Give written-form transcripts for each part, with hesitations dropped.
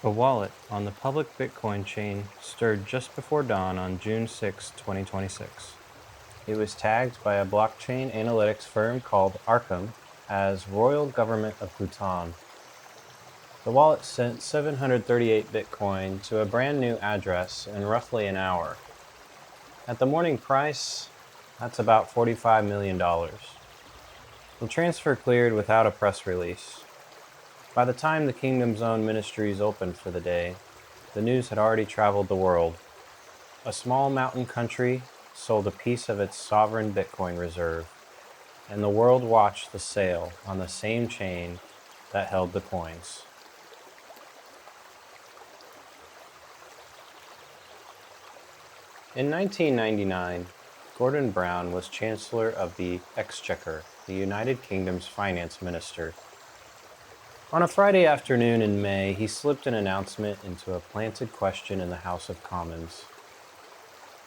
A wallet on the public Bitcoin chain stirred just before dawn on June 6, 2026. It was tagged by a blockchain analytics firm called Arkham as Royal Government of Bhutan. The wallet sent 738 Bitcoin to a brand new address in roughly an hour. At the morning price, that's about $45 million. The transfer cleared without a press release. By the time the kingdom's own ministries opened for the day, the news had already traveled the world. A small mountain country sold a piece of its sovereign Bitcoin reserve, and the world watched the sale on the same chain that held the coins. In 1999, Gordon Brown was Chancellor of the Exchequer, the United Kingdom's finance minister. On a Friday afternoon in May, he slipped an announcement into a planted question in the House of Commons.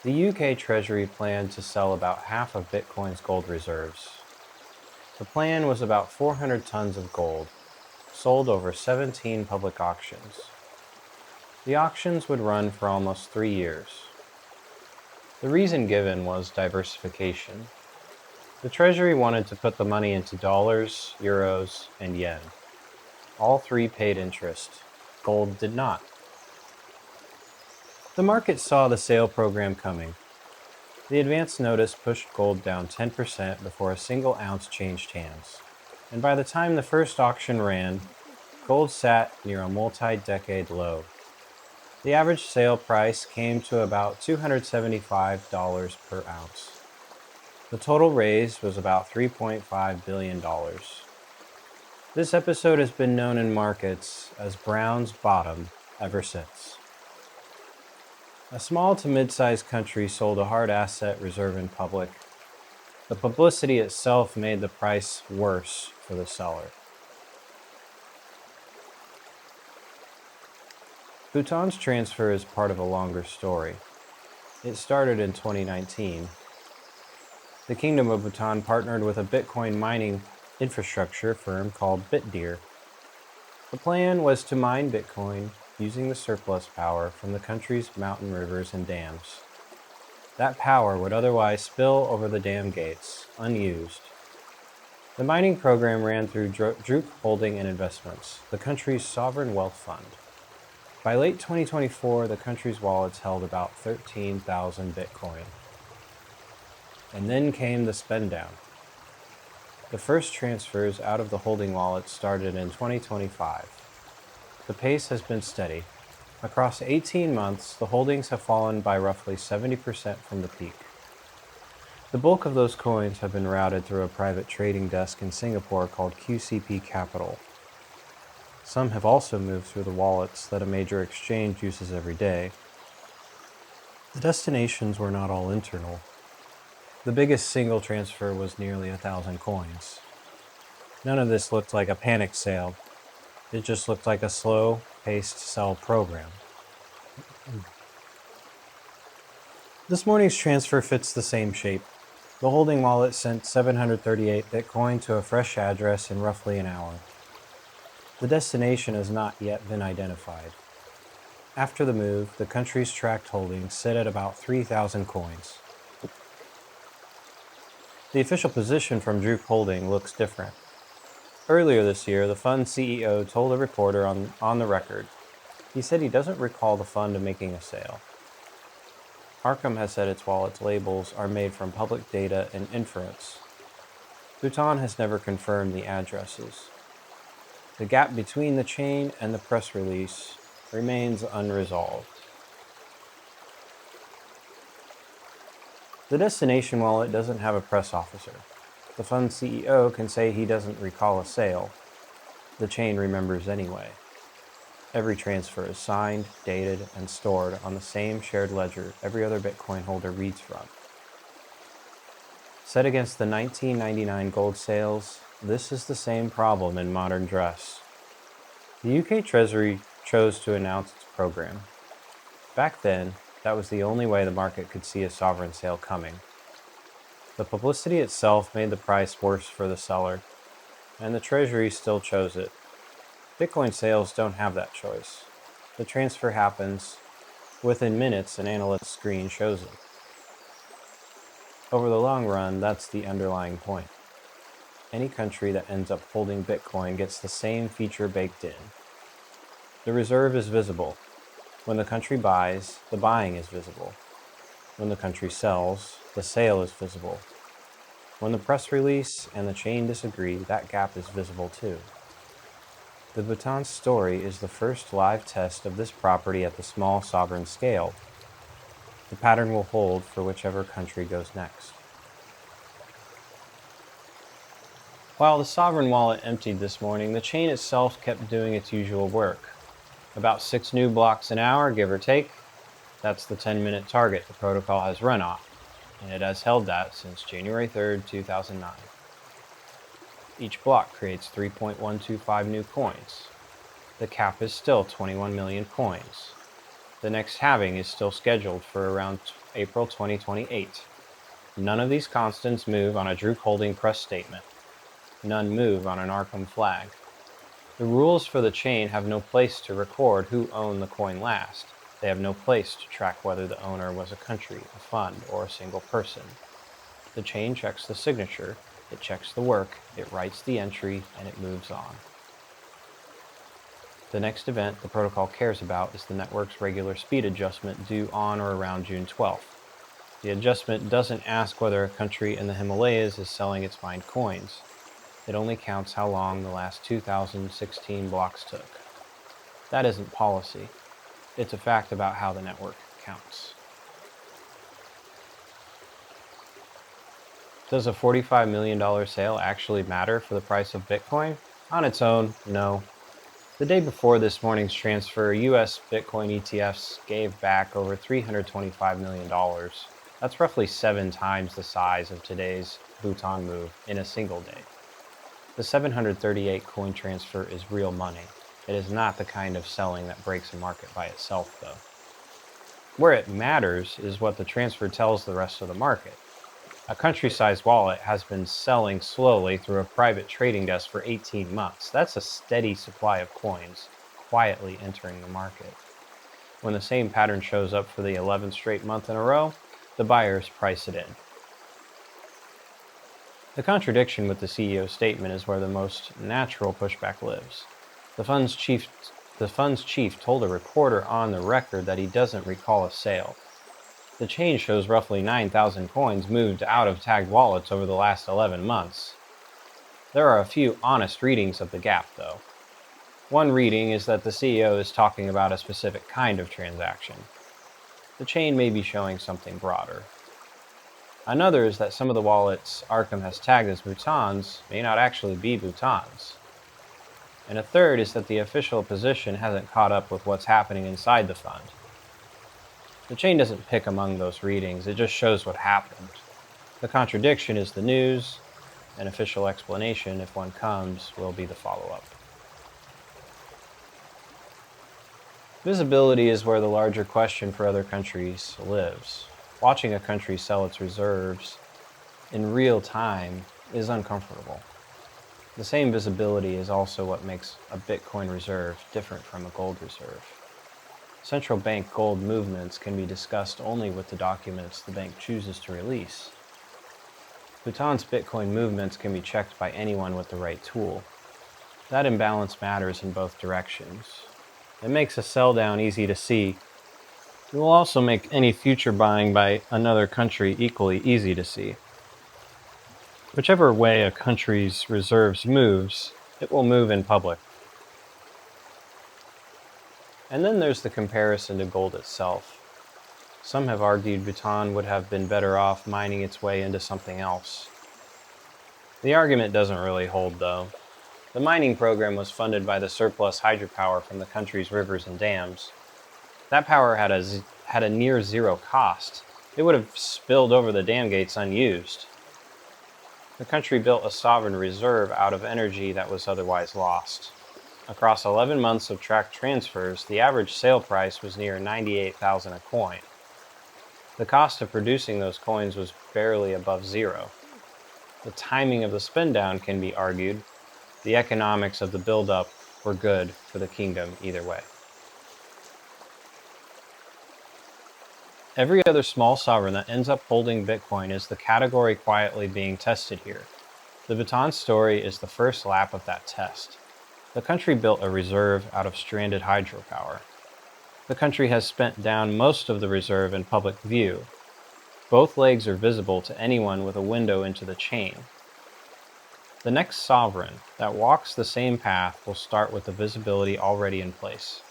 The UK Treasury planned to sell about half of Bitcoin's gold reserves. The plan was about 400 tons of gold, sold over 17 public auctions. The auctions would run for almost 3 years. The reason given was diversification. The Treasury wanted to put the money into dollars, euros, and yen. All three paid interest. Gold did not. The market saw the sale program coming. The advance notice pushed gold down 10% before a single ounce changed hands. And by the time the first auction ran, gold sat near a multi-decade low. The average sale price came to about $275 per ounce. The total raised was about $3.5 billion. This episode has been known in markets as Brown's bottom ever since. A small to mid-sized country sold a hard asset reserve in public. The publicity itself made the price worse for the seller. Bhutan's transfer is part of a longer story. It started in 2019. The Kingdom of Bhutan partnered with a Bitcoin mining infrastructure firm called BitDeer. The plan was to mine Bitcoin using the surplus power from the country's mountain rivers and dams. That power would otherwise spill over the dam gates, unused. The mining program ran through Druk Holding and Investments, the country's sovereign wealth fund. By late 2024, the country's wallets held about 13,000 Bitcoin. And then came the spend down. The first transfers out of the holding wallet started in 2025. The pace has been steady. Across 18 months, the holdings have fallen by roughly 70% from the peak. The bulk of those coins have been routed through a private trading desk in Singapore called QCP Capital. Some have also moved through the wallets that a major exchange uses every day. The destinations were not all internal. The biggest single transfer was nearly 1,000 coins. None of this looked like a panic sale. It just looked like a slow-paced sell program. This morning's transfer fits the same shape. The holding wallet sent 738 Bitcoin to a fresh address in roughly an hour. The destination has not yet been identified. After the move, the country's tracked holdings sit at about 3,000 coins. The official position from Druk Holding looks different. Earlier this year, the fund's CEO told a reporter on the record. He said he doesn't recall the fund making a sale. Arkham has said its wallet's labels are made from public data and inference. Bhutan has never confirmed the addresses. The gap between the chain and the press release remains unresolved. The destination wallet doesn't have a press officer. The fund's CEO can say he doesn't recall a sale. The chain remembers anyway. Every transfer is signed, dated, and stored on the same shared ledger every other Bitcoin holder reads from. Set against the 1999 gold sales, this is the same problem in modern dress. The UK Treasury chose to announce its program. Back then, that was the only way the market could see a sovereign sale coming. The publicity itself made the price worse for the seller, and the Treasury still chose it. Bitcoin sales don't have that choice. The transfer happens. Within minutes, an analyst screen shows it. Over the long run, that's the underlying point. Any country that ends up holding Bitcoin gets the same feature baked in. The reserve is visible. When the country buys, the buying is visible. When the country sells, the sale is visible. When the press release and the chain disagree, that gap is visible too. The Bhutan story is the first live test of this property at the small sovereign scale. The pattern will hold for whichever country goes next. While the sovereign wallet emptied this morning, the chain itself kept doing its usual work. About 6 new blocks an hour, give or take. That's the 10-minute target the protocol has run off, and it has held that since January 3rd, 2009. Each block creates 3.125 new coins. The cap is still 21 million coins. The next halving is still scheduled for around April 2028. None of these constants move on a Druk Holding press statement. None move on an Arkham flag. The rules for the chain have no place to record who owned the coin last. They have no place to track whether the owner was a country, a fund, or a single person. The chain checks the signature, it checks the work, it writes the entry, and it moves on. The next event the protocol cares about is the network's regular speed adjustment due on or around June 12th. The adjustment doesn't ask whether a country in the Himalayas is selling its mined coins. It only counts how long the last 2016 blocks took. That isn't policy. It's a fact about how the network counts. Does a $45 million sale actually matter for the price of Bitcoin? On its own, no. The day before this morning's transfer, US Bitcoin ETFs gave back over $325 million. That's roughly 7 times the size of today's Bhutan move in a single day. The 738 coin transfer is real money. It is not the kind of selling that breaks a market by itself, though. Where it matters is what the transfer tells the rest of the market. A country-sized wallet has been selling slowly through a private trading desk for 18 months. That's a steady supply of coins, quietly entering the market. When the same pattern shows up for the 11th straight month in a row, the buyers price it in. The contradiction with the CEO's statement is where the most natural pushback lives. The fund's chief told a reporter on the record that he doesn't recall a sale. The chain shows roughly 9,000 coins moved out of tagged wallets over the last 11 months. There are a few honest readings of the gap, though. One reading is that the CEO is talking about a specific kind of transaction. The chain may be showing something broader. Another is that some of the wallets Arkham has tagged as Bhutan's may not actually be Bhutan's. And a third is that the official position hasn't caught up with what's happening inside the fund. The chain doesn't pick among those readings, it just shows what happened. The contradiction is the news. An official explanation, if one comes, will be the follow-up. Visibility is where the larger question for other countries lives. Watching a country sell its reserves in real time is uncomfortable. The same visibility is also what makes a Bitcoin reserve different from a gold reserve. Central bank gold movements can be discussed only with the documents the bank chooses to release. Bhutan's Bitcoin movements can be checked by anyone with the right tool. That imbalance matters in both directions. It makes a sell down easy to see. It will also make any future buying by another country equally easy to see. Whichever way a country's reserves moves, it will move in public. And then there's the comparison to gold itself. Some have argued Bhutan would have been better off mining its way into something else. The argument doesn't really hold, though. The mining program was funded by the surplus hydropower from the country's rivers and dams. That power had a near zero cost. It would have spilled over the dam gates unused. The country built a sovereign reserve out of energy that was otherwise lost. Across 11 months of tracked transfers, the average sale price was near 98,000 a coin. The cost of producing those coins was barely above zero. The timing of the spin down can be argued. The economics of the buildup were good for the kingdom either way. Every other small sovereign that ends up holding Bitcoin is the category quietly being tested here. The Bhutan story is the first lap of that test. The country built a reserve out of stranded hydropower. The country has spent down most of the reserve in public view. Both legs are visible to anyone with a window into the chain. The next sovereign that walks the same path will start with the visibility already in place.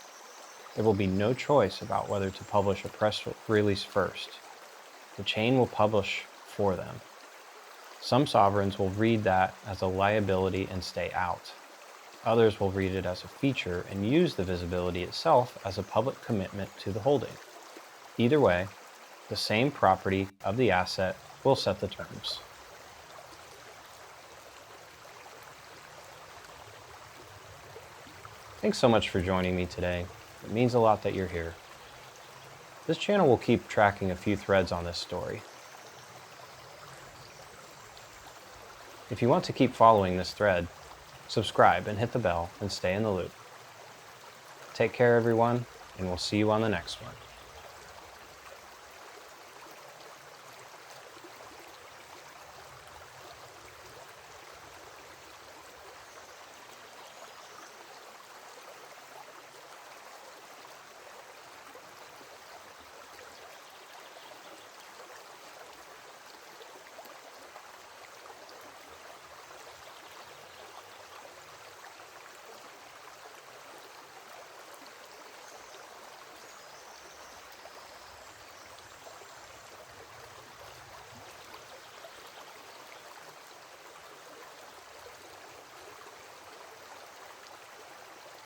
There will be no choice about whether to publish a press release first. The chain will publish for them. Some sovereigns will read that as a liability and stay out. Others will read it as a feature and use the visibility itself as a public commitment to the holding. Either way, the same property of the asset will set the terms. Thanks so much for joining me today. It means a lot that you're here. This channel will keep tracking a few threads on this story. If you want to keep following this thread, subscribe and hit the bell and stay in the loop. Take care, everyone, and we'll see you on the next one.